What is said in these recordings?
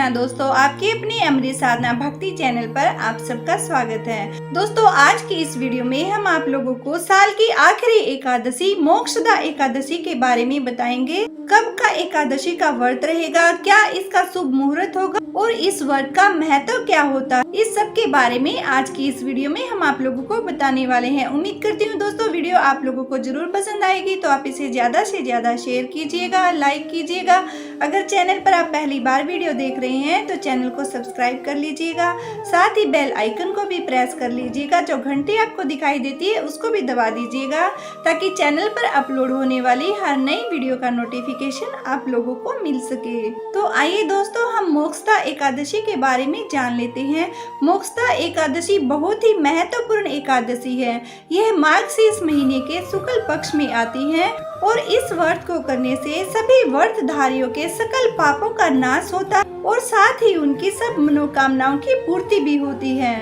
हाँ दोस्तों, आपकी अपनी अमृत साधना भक्ति चैनल पर आप सबका स्वागत है। दोस्तों, आज की इस वीडियो में हम आप लोगों को साल की आखिरी एकादशी मोक्षदा एकादशी के बारे में बताएंगे। कब का एकादशी का व्रत रहेगा, क्या इसका शुभ मुहूर्त होगा और इस व्रत का महत्व क्या होता है, इस सब के बारे में आज की इस वीडियो में हम आप लोगों को बताने वाले हैं। उम्मीद करती हूँ दोस्तों वीडियो आप लोगों को जरूर पसंद आएगी, तो आप इसे ज्यादा से ज्यादा शेयर कीजिएगा, लाइक कीजिएगा। अगर चैनल पर आप पहली बार वीडियो देख रहे हैं तो चैनल को सब्सक्राइब कर लीजिएगा, साथ ही बेल आइकन को भी प्रेस कर लीजिएगा। जो घंटी आपको दिखाई देती है उसको भी दबा दीजिएगा, ताकि चैनल पर अपलोड होने वाली हर नई वीडियो का नोटिफिकेशन आप लोगों को मिल सके। तो आइए दोस्तों, हम मोक्षदा एकादशी के बारे में जान लेते हैं। मोक्षदा एकादशी बहुत ही महत्वपूर्ण एकादशी है। यह मार्गशीर्ष महीने के शुक्ल पक्ष में आती है और इस व्रत को करने से सभी व्रतधारियों के सकल पापों का नाश होता है और साथ ही उनकी सब मनोकामनाओं की पूर्ति भी होती है।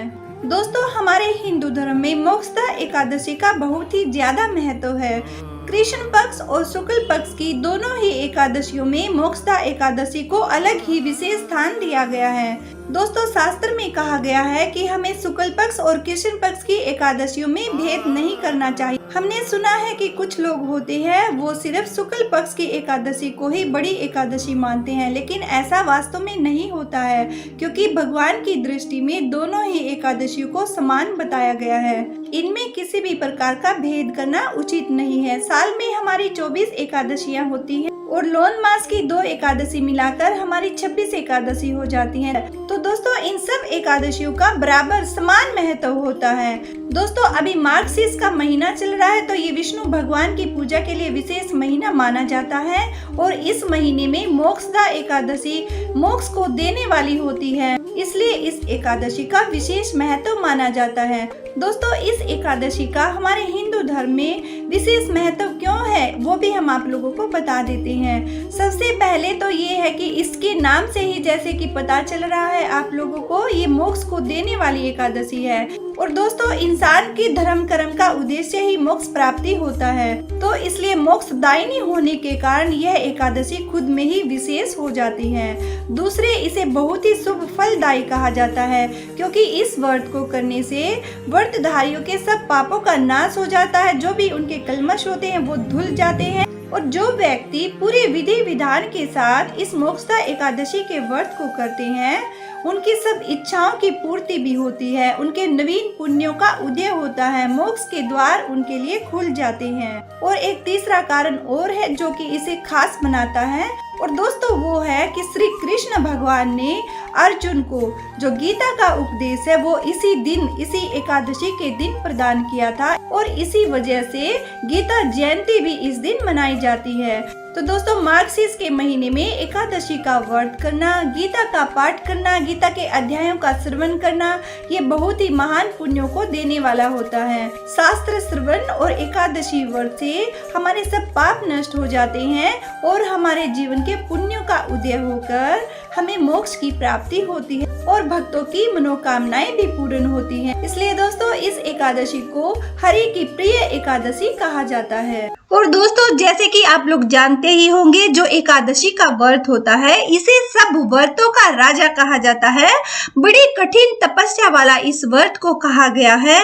दोस्तों, हमारे हिंदू धर्म में मोक्षदा एकादशी का बहुत ही ज्यादा महत्व है। कृष्ण पक्ष और शुक्ल पक्ष की दोनों ही एकादशियों में मोक्षदा एकादशी को अलग ही विशेष स्थान दिया गया है। दोस्तों, शास्त्र में कहा गया है कि हमें शुक्ल पक्ष और कृष्ण पक्ष की एकादशियों में भेद नहीं करना चाहिए। हमने सुना है कि कुछ लोग होते हैं वो सिर्फ शुक्ल पक्ष की एकादशी को ही बड़ी एकादशी मानते हैं, लेकिन ऐसा वास्तव में नहीं होता है, क्योंकि भगवान की दृष्टि में दोनों ही एकादशियों को समान बताया गया है। इनमें किसी भी प्रकार का भेद करना उचित नहीं है। साल में हमारी 24 एकादशियां होती हैं और लोन मास की 2 एकादशी मिलाकर हमारी 26 एकादशी हो जाती हैं। तो दोस्तों, इन सब एकादशियों का बराबर समान महत्व होता है। दोस्तों, अभी मार्गशीर्ष का महीना चल रहा है, तो ये विष्णु भगवान की पूजा के लिए विशेष महीना माना जाता है और इस महीने में मोक्षदा एकादशी मोक्ष को देने वाली होती है, इसलिए इस एकादशी का विशेष महत्व माना जाता है। दोस्तों, इस एकादशी का हमारे हिंदू धर्म में विशेष महत्व क्यों है वो भी हम आप लोगों को बता देते हैं। सबसे पहले तो ये है कि इसके नाम से ही जैसे कि पता चल रहा है आप लोगों को, ये मोक्ष को देने वाली एकादशी है। और दोस्तों, इंसान की धर्म कर्म का उद्देश्य ही मोक्ष प्राप्ति होता है, तो इसलिए मोक्षदायिनी होने के कारण यह एकादशी खुद में ही विशेष हो जाती है। दूसरे, इसे बहुत ही शुभ फलदायी कहा जाता है, क्योंकि इस व्रत को करने से व्रतधारियों के सब पापों का नाश हो जाता है। जो भी उनके कलमश होते हैं वो धुल जाते हैं और जो व्यक्ति पूरे विधि विधान के साथ इस मोक्षदा एकादशी के व्रत को करते हैं उनकी सब इच्छाओं की पूर्ति भी होती है, उनके नवीन पुण्यों का उदय होता है, मोक्ष के द्वार उनके लिए खुल जाते हैं। और एक तीसरा कारण और है जो कि इसे खास बनाता है, और दोस्तों वो है कि श्री कृष्ण भगवान ने अर्जुन को जो गीता का उपदेश है वो इसी दिन, इसी एकादशी के दिन प्रदान किया था और इसी वजह से गीता जयंती भी इस दिन मनाई जाती है। तो दोस्तों, मार्गशीर्ष के महीने में एकादशी का व्रत करना, गीता का पाठ करना, गीता के अध्यायों का श्रवण करना, ये बहुत ही महान पुण्यों को देने वाला होता है। शास्त्र श्रवण और एकादशी व्रत से हमारे सब पाप नष्ट हो जाते हैं और हमारे जीवन के पुण्यों का उदय होकर हमें मोक्ष की प्राप्ति होती है और भक्तों की मनोकामनाएं भी पूर्ण होती हैं। इसलिए दोस्तों, इस एकादशी को हरि की प्रिय एकादशी कहा जाता है। और दोस्तों, जैसे कि आप लोग जानते ही होंगे, जो एकादशी का व्रत होता है इसे सब व्रतों का राजा कहा जाता है। बड़ी कठिन तपस्या वाला इस व्रत को कहा गया है।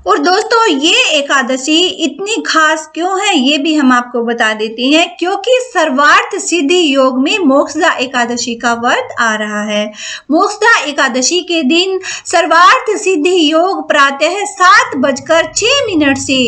और दोस्तों, ये एकादशी इतनी खास क्यों है ये भी हम आपको बता देते हैं, क्योंकि सर्वार्थ सिद्धि योग में मोक्षदा एकादशी का व्रत आ रहा है। मोक्षदा एकादशी के दिन सर्वार्थ सिद्धि योग प्रातः 7:06 से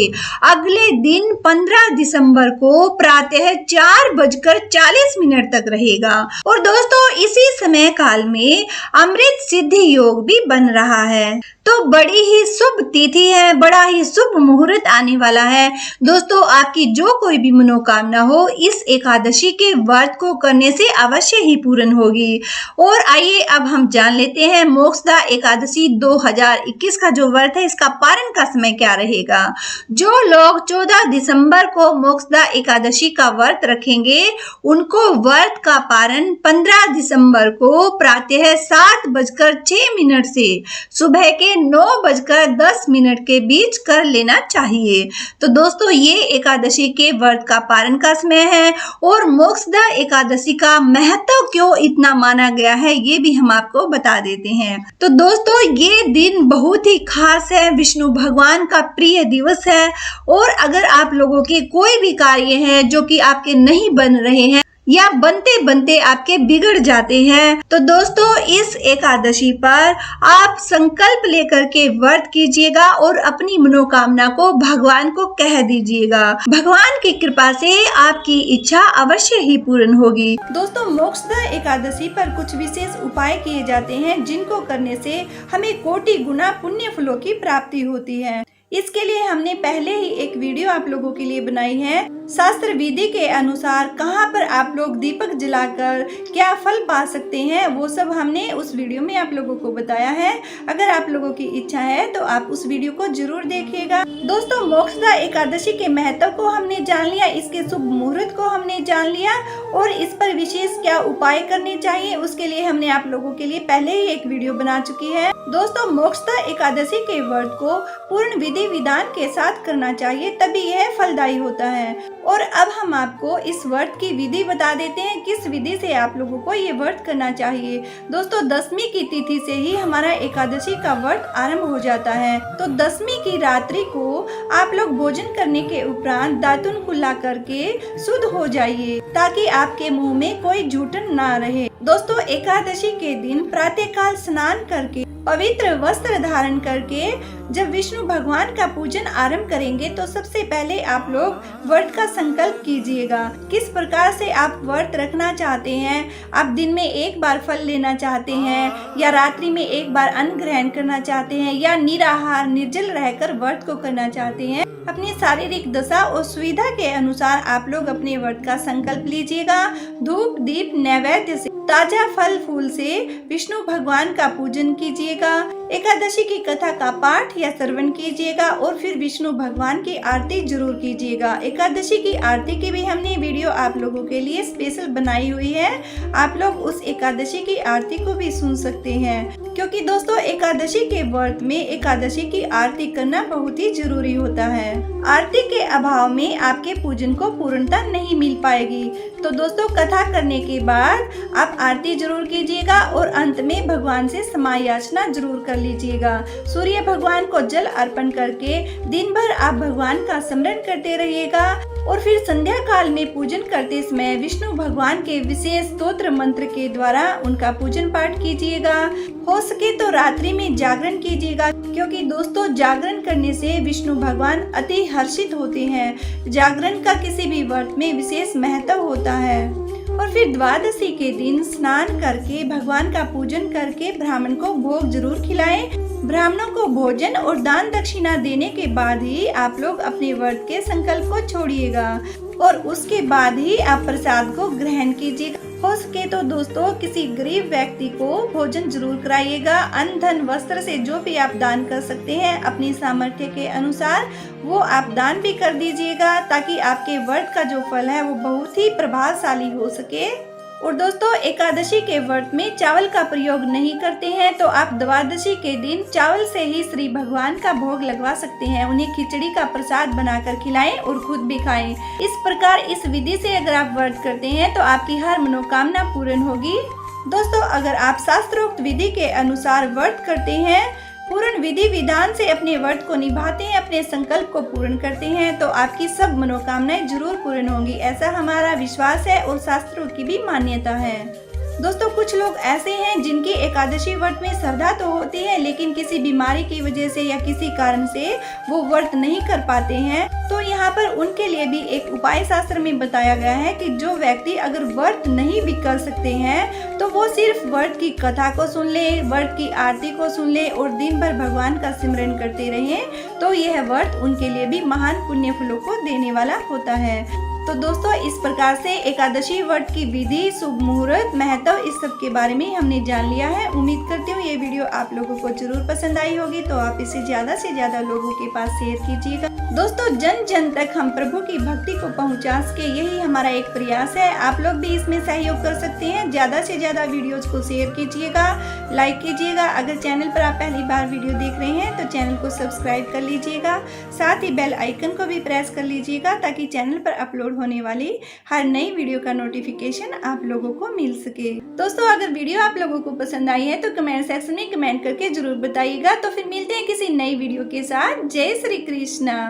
अगले दिन 15 दिसंबर को प्रातः 4:40 तक रहेगा। और दोस्तों, इसी समय काल में अमृत सिद्धि योग भी बन रहा है, तो बड़ी ही शुभ तिथि है, बड़ा ही शुभ मुहूर्त आने वाला है। दोस्तों, आपकी जो कोई भी मनोकामना हो इस एकादशी के व्रत को करने से अवश्य ही पूर्ण होगी। और आइए अब हम जान लेते हैं मोक्षदा एकादशी 2021 का जो व्रत है इसका पारण का समय क्या रहेगा। जो लोग 14 दिसंबर को मोक्षदा एकादशी का व्रत रखेंगे उनको व्रत का पारण 15 दिसंबर को प्रातः 7:06 से सुबह के 9:10 के बीच कर लेना चाहिए। तो दोस्तों, ये एकादशी के व्रत का पारण का समय है। और मोक्षदा एकादशी का महत्व क्यों इतना माना गया है ये भी हम आपको बता देते हैं। तो दोस्तों ये दिन बहुत ही खास है, विष्णु भगवान का प्रिय दिवस है। और अगर आप लोगों के कोई भी कार्य हैं जो कि आपके नहीं बन रहे हैं या बनते बनते आपके बिगड़ जाते हैं, तो दोस्तों इस एकादशी पर आप संकल्प लेकर के व्रत कीजिएगा और अपनी मनोकामना को भगवान को कह दीजिएगा। भगवान की कृपा से आपकी इच्छा अवश्य ही पूर्ण होगी। दोस्तों मोक्षदा एकादशी पर कुछ विशेष उपाय किए जाते हैं जिनको करने से हमें कोटि गुना पुण्य फलों की प्राप्ति होती है। इसके लिए हमने पहले ही एक वीडियो आप लोगों के लिए बनाई है। शास्त्र विधि के अनुसार कहां पर आप लोग दीपक जलाकर क्या फल पा सकते हैं वो सब हमने उस वीडियो में आप लोगों को बताया है। अगर आप लोगों की इच्छा है तो आप उस वीडियो को जरूर देखिएगा। दोस्तों मोक्षदा एकादशी के महत्व को हमने जान लिया, इसके शुभ मुहूर्त को हमने जान लिया और इस पर विशेष क्या उपाय करने चाहिए उसके लिए हमने आप लोगों के लिए पहले ही एक वीडियो बना चुकी है। दोस्तों मोक्षदा एकादशी के व्रत को पूर्ण विधि विधान के साथ करना चाहिए, तभी यह फलदायी होता है। और अब हम आपको इस व्रत की विधि बता देते हैं, किस विधि से आप लोगों को ये व्रत करना चाहिए। दोस्तों दशमी की तिथि से ही हमारा एकादशी का व्रत आरंभ हो जाता है। तो दशमी की रात्रि को आप लोग भोजन करने के उपरांत दातुन कुल्ला करके शुद्ध हो जाइए ताकि आपके मुंह में कोई जूठन ना रहे। दोस्तों एकादशी के दिन प्रातःकाल स्नान करके पवित्र वस्त्र धारण करके जब विष्णु भगवान का पूजन आरंभ करेंगे तो सबसे पहले आप लोग व्रत का संकल्प कीजिएगा। किस प्रकार से आप व्रत रखना चाहते हैं, आप दिन में एक बार फल लेना चाहते हैं या रात्रि में एक बार अन्न ग्रहण करना चाहते हैं या निराहार निर्जल रहकर व्रत को करना चाहते हैं। अपनी शारीरिक दशा और सुविधा के अनुसार आप लोग अपने व्रत का संकल्प लीजिएगा। धूप दीप नैवेद्य से ताजा फल फूल से विष्णु भगवान का पूजन कीजिएगा। एकादशी की कथा का पाठ या श्रवण कीजिएगा और फिर विष्णु भगवान की आरती जरूर कीजिएगा। एकादशी की आरती की भी हमने वीडियो आप लोगों के लिए स्पेशल बनाई हुई है, आप लोग उस एकादशी की आरती को भी सुन सकते हैं क्योंकि दोस्तों एकादशी के व्रत में एकादशी की आरती करना बहुत ही जरूरी होता है। आरती के अभाव में आपके पूजन को पूर्णता नहीं मिल पाएगी। तो दोस्तों कथा करने के बाद आप आरती जरूर कीजिएगा और अंत में भगवान से क्षमा याचना जरूर कर लीजिएगा। सूर्य भगवान को जल अर्पण करके दिन भर आप भगवान का स्मरण करते रहिएगा और फिर संध्या काल में पूजन करते समय विष्णु भगवान के विशेष स्तोत्र मंत्र के द्वारा उनका पूजन पाठ कीजिएगा। हो सके तो रात्रि में जागरण कीजिएगा क्योंकि दोस्तों जागरण करने से विष्णु भगवान अति हर्षित होते हैं। जागरण का किसी भी व्रत में विशेष महत्व होता है। और फिर द्वादशी के दिन स्नान करके भगवान का पूजन करके ब्राह्मण को भोग जरूर खिलाएं। ब्राह्मणों को भोजन और दान दक्षिणा देने के बाद ही आप लोग अपने व्रत के संकल्प को छोड़िएगा और उसके बाद ही आप प्रसाद को ग्रहण कीजिएगा। हो सके तो दोस्तों किसी गरीब व्यक्ति को भोजन जरूर कराइएगा। अन्न धन वस्त्र से जो भी आप दान कर सकते हैं अपनी सामर्थ्य के अनुसार वो आप दान भी कर दीजिएगा ताकि आपके व्रत का जो फल है वो बहुत ही प्रभावशाली हो सके। और दोस्तों एकादशी के व्रत में चावल का प्रयोग नहीं करते हैं तो आप द्वादशी के दिन चावल से ही श्री भगवान का भोग लगवा सकते हैं। उन्हें खिचड़ी का प्रसाद बनाकर खिलाएं और खुद भी खाएं। इस प्रकार इस विधि से अगर आप व्रत करते हैं तो आपकी हर मनोकामना पूर्ण होगी। दोस्तों अगर आप शास्त्रोक्त विधि के अनुसार व्रत करते हैं, पूर्ण विधि विधान से अपने व्रत को निभाते हैं, अपने संकल्प को पूर्ण करते हैं तो आपकी सब मनोकामनाएं जरूर पूर्ण होंगी, ऐसा हमारा विश्वास है और शास्त्रों की भी मान्यता है। दोस्तों कुछ लोग ऐसे हैं जिनकी एकादशी व्रत में श्रद्धा तो होती है लेकिन किसी बीमारी की वजह से या किसी कारण से वो व्रत नहीं कर पाते हैं, तो यहाँ पर उनके लिए भी एक उपाय शास्त्र में बताया गया है कि जो व्यक्ति अगर व्रत नहीं भी कर सकते हैं तो वो सिर्फ व्रत की कथा को सुन ले, व्रत की आरती को सुन ले और दिन भर भगवान का सिमरन करते रहें तो यह व्रत उनके लिए भी महान पुण्य फलों को देने वाला होता है। तो दोस्तों इस प्रकार से एकादशी व्रत की विधि, शुभ मुहूर्त, महत्व इस सब के बारे में हमने जान लिया है। उम्मीद करती हूँ ये वीडियो आप लोगों को जरूर पसंद आई होगी, तो आप इसे ज्यादा से ज्यादा लोगों के पास शेयर कीजिएगा। दोस्तों जन जन तक हम प्रभु की भक्ति को पहुँचा सके यही हमारा एक प्रयास है। आप लोग भी इसमें सहयोग कर सकते हैं। ज्यादा से ज्यादा वीडियोज को शेयर कीजिएगा, लाइक कीजिएगा। अगर चैनल पर आप पहली बार वीडियो देख रहे हैं तो चैनल को सब्सक्राइब कर लीजिएगा, साथ ही बेल आइकन को भी प्रेस कर लीजिएगा ताकि चैनल पर अपलोड होने वाली हर नई वीडियो का नोटिफिकेशन आप लोगों को मिल सके। दोस्तों अगर वीडियो आप लोगों को पसंद आई है तो कमेंट सेक्शन में कमेंट करके जरूर बताइएगा। तो फिर मिलते हैं किसी नई वीडियो के साथ। जय श्री कृष्णा।